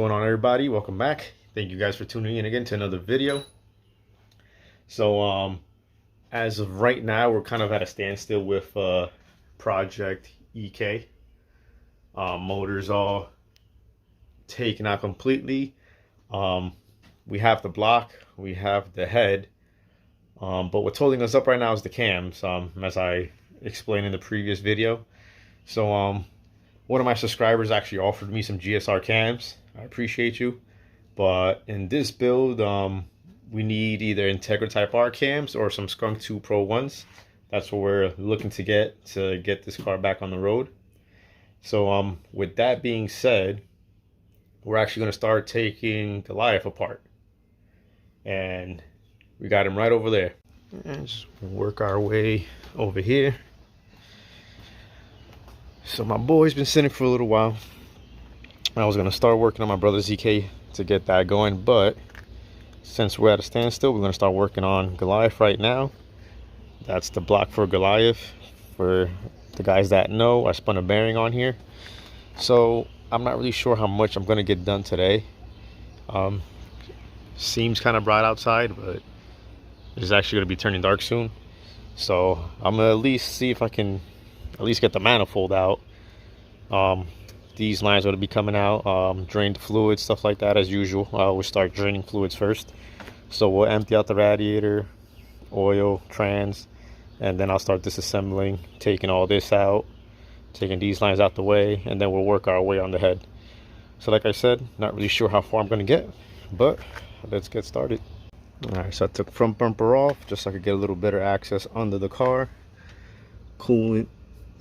going on, everybody? Welcome back. Thank you guys for tuning in again to another video. So as of right now, we're kind of at a standstill with project EK. Motors all taken out completely. We have the block, we have the head, but what's holding us up right now is the cams, as I explained in the previous video. So one of my subscribers actually offered me some GSR cams. I appreciate you, but in this build we need either Integra Type R cams or some Skunk 2 Pro ones. That's what we're looking to get this car back on the road. So with that being said, we're actually going to start taking Goliath apart, and we got him right over there. And just work our way over here. So my boy's been sitting for a little while. I was gonna start working on my brother's EK to get that going, but since we're at a standstill, we're gonna start working on Goliath right now. That's the block for Goliath. For the guys that know, I spun a bearing on here. So I'm not really sure how much I'm gonna get done today. Seems kind of bright outside, but it's actually gonna be turning dark soon. So I'm gonna at least see if I can at least get the manifold out. These lines are going to be coming out, drained fluid, stuff like that, as usual. We'll start draining fluids first. So we'll empty out the radiator, oil, trans, and then I'll start disassembling, taking all this out, taking these lines out the way, and then we'll work our way on the head. So like I said, not really sure how far I'm going to get, but let's get started. Alright, so I took front bumper off just so I could get a little better access under the car. Coolant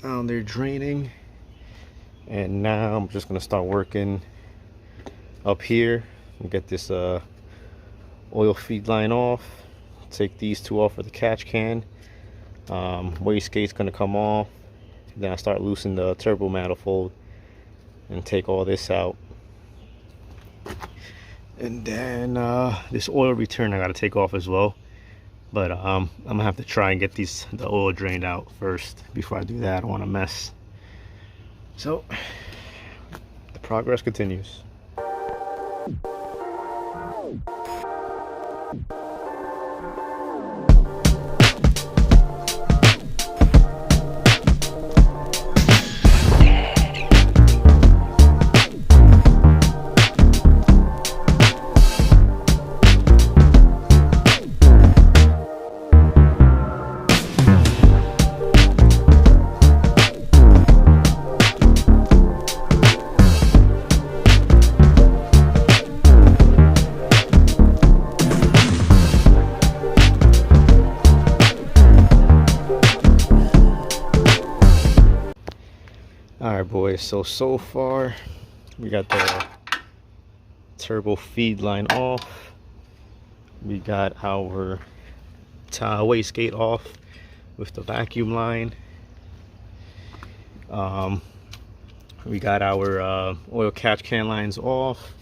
down there draining. And now I'm just gonna start working up here and get this oil feed line off. Take these two off for the catch can. Wastegate's gonna come off. Then I start loosening the turbo manifold and take all this out. And then this oil return I gotta take off as well. But I'm gonna have to try and get the oil drained out first before I do that. I don't want to mess. So the progress continues. Alright boys, so far we got the turbo feed line off, we got our wastegate off with the vacuum line, we got our oil catch can lines off.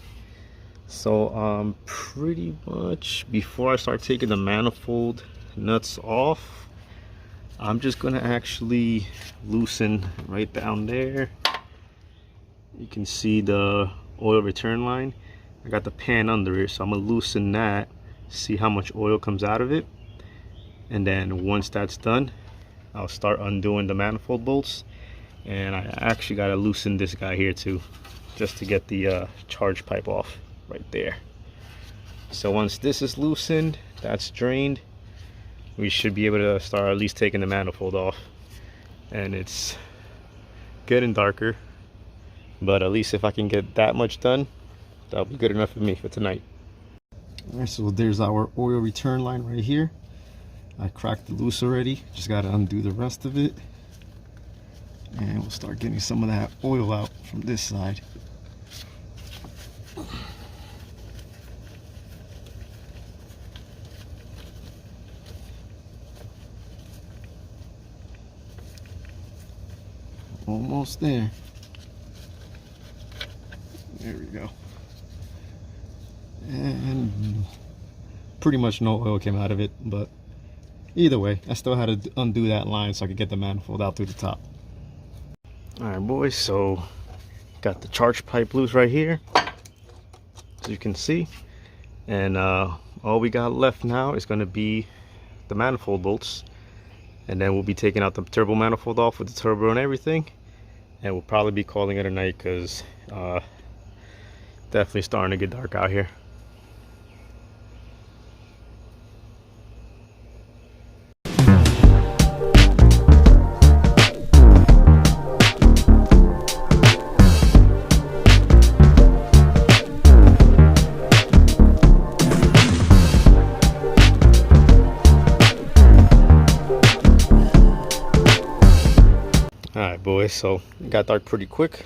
So pretty much before I start taking the manifold nuts off, I'm just gonna actually loosen right down there. You can see the oil return line. I got the pan under it, so I'm gonna loosen that, see how much oil comes out of it, and then once that's done, I'll start undoing the manifold bolts. And I actually gotta loosen this guy here too, just to get the charge pipe off right there. So once this is loosened, that's drained, we should be able to start at least taking the manifold off. And it's getting darker, but at least if I can get that much done, that'll be good enough for me for tonight. Alright, so there's our oil return line right here. I cracked it loose already, just gotta undo the rest of it, and we'll start getting some of that oil out from this side. Almost there. There we go. And pretty much no oil came out of it, but either way, I still had to undo that line so I could get the manifold out through the top. All right, boys, so got the charge pipe loose right here. as you can see. And all we got left now is going to be the manifold bolts, and then we'll be taking out the turbo manifold off with the turbo and everything, and we'll probably be calling it a night, because definitely starting to get dark out here. Alright boys, so it got dark pretty quick,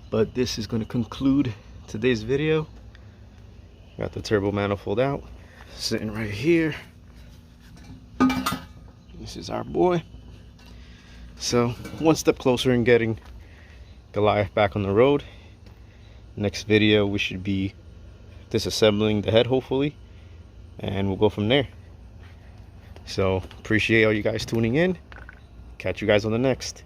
but this is going to conclude today's video. Got the turbo manifold out, sitting right here. This is our boy. So one step closer in getting Goliath back on the road. Next video we should be disassembling the head, hopefully, and we'll go from there. So appreciate all you guys tuning in. Catch you guys on the next.